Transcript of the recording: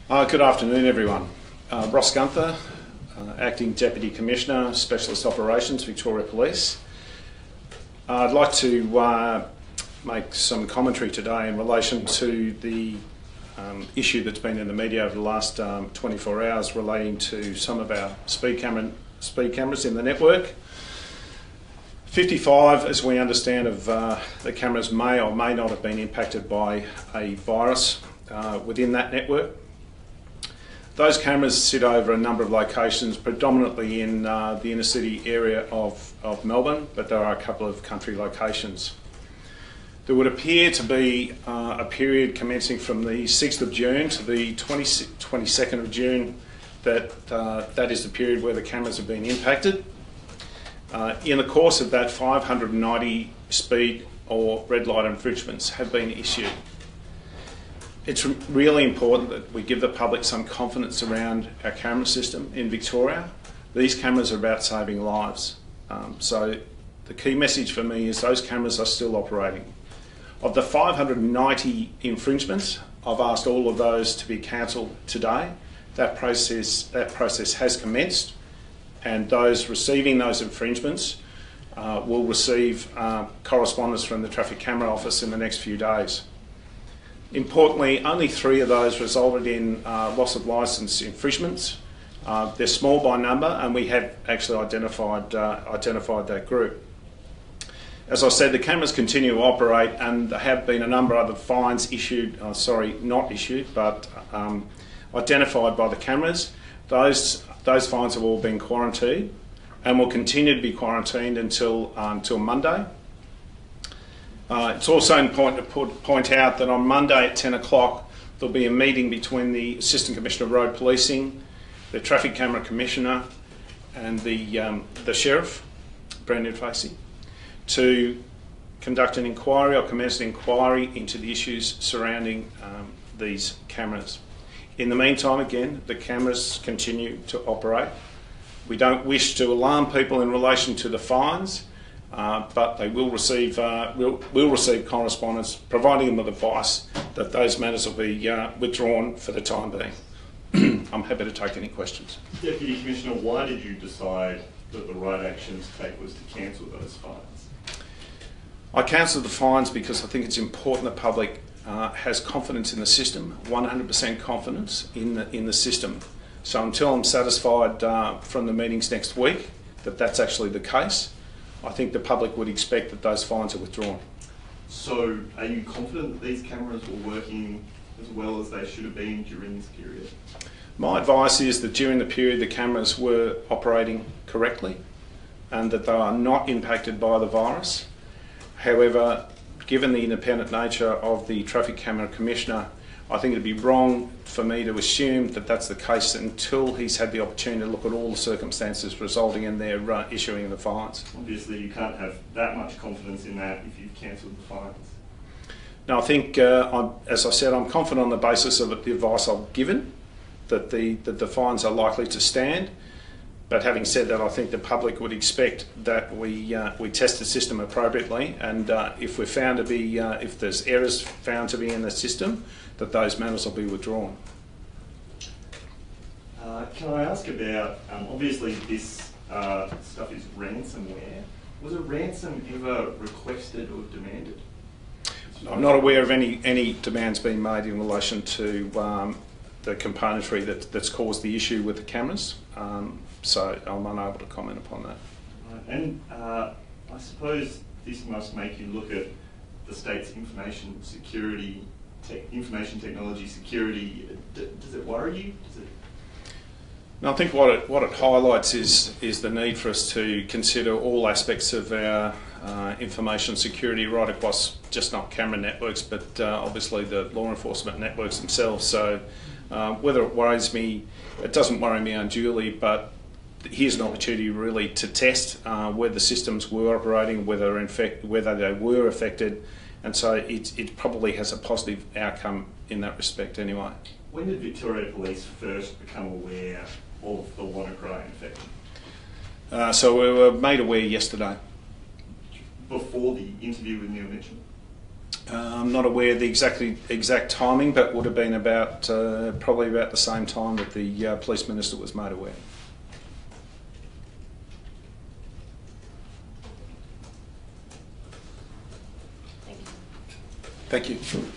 Good afternoon, everyone. Ross Guenther, Acting Deputy Commissioner, Specialist Operations, Victoria Police. I'd like to make some commentary today in relation to the issue that's been in the media over the last 24 hours relating to some of our speed cameras in the network. 55, as we understand, of the cameras may or may not have been impacted by a virus within that network. Those cameras sit over a number of locations, predominantly in the inner city area of Melbourne, but there are a couple of country locations. There would appear to be a period commencing from the 6th of June to the 22nd of June that is the period where the cameras have been impacted. In the course of that, 590 speed or red light infringements have been issued. It's really important that we give the public some confidence around our camera system in Victoria. These cameras are about saving lives. So the key message for me is those cameras are still operating. Of the 590 infringements, I've asked all of those to be cancelled today. That process has commenced, and those receiving those infringements will receive correspondence from the Traffic Camera Office in the next few days. Importantly, only 3 of those resulted in loss of licence infringements. They're small by number, and we have actually identified that group. As I said, the cameras continue to operate, and there have been a number of other fines issued, not issued, but identified by the cameras. Those fines have all been quarantined and will continue to be quarantined until Monday. It's also important to point out that on Monday at 10 o'clock there'll be a meeting between the Assistant Commissioner of Road Policing, the Traffic Camera Commissioner and the Sheriff, Brendan Facey, to conduct an inquiry or commence an inquiry into the issues surrounding these cameras. In the meantime, again, the cameras continue to operate. We don't wish to alarm people in relation to the fines, but they will receive correspondence providing them with advice that those matters will be withdrawn for the time being. I'm happy to take any questions. Deputy Commissioner, why did you decide that the right action to take was to cancel those fines? I cancelled the fines because I think it's important the public has confidence in the system, 100% confidence in the system. So until I'm satisfied from the meetings next week that that's actually the case, I think the public would expect that those fines are withdrawn. So are you confident that these cameras were working as well as they should have been during this period? My advice is that during the period the cameras were operating correctly and that they are not impacted by the virus. However, given the independent nature of the Traffic Camera Commissioner, I think it'd be wrong for me to assume that that's the case until he's had the opportunity to look at all the circumstances resulting in their issuing of the fines. Obviously you can't have that much confidence in that if you've cancelled the fines. No, I think, as I said, I'm confident on the basis of the advice I've given that the fines are likely to stand. But having said that, I think the public would expect that we test the system appropriately, and if we're found to be, if there's errors found to be in the system, that those matters will be withdrawn. Can I ask about, obviously this stuff is ransomware. Was a ransom ever requested or demanded? I'm not aware of any demands being made in relation to the componentry that's caused the issue with the cameras. So I'm unable to comment upon that. Right. And I suppose this must make you look at the state's information security, information technology security. Does it worry you? No, I think what it highlights is the need for us to consider all aspects of our information security right across just not camera networks, but obviously the law enforcement networks themselves. So whether it worries me, it doesn't worry me unduly, but here's an opportunity really to test whether the systems were operating, whether they were affected, and so it probably has a positive outcome in that respect anyway. When did Victoria Police first become aware of the WannaCry infection? So we were made aware yesterday. Before the interview with Neil Mitchell? I'm not aware of the exact timing, but would have been about probably about the same time that the Police Minister was made aware. Thank you. Thank you.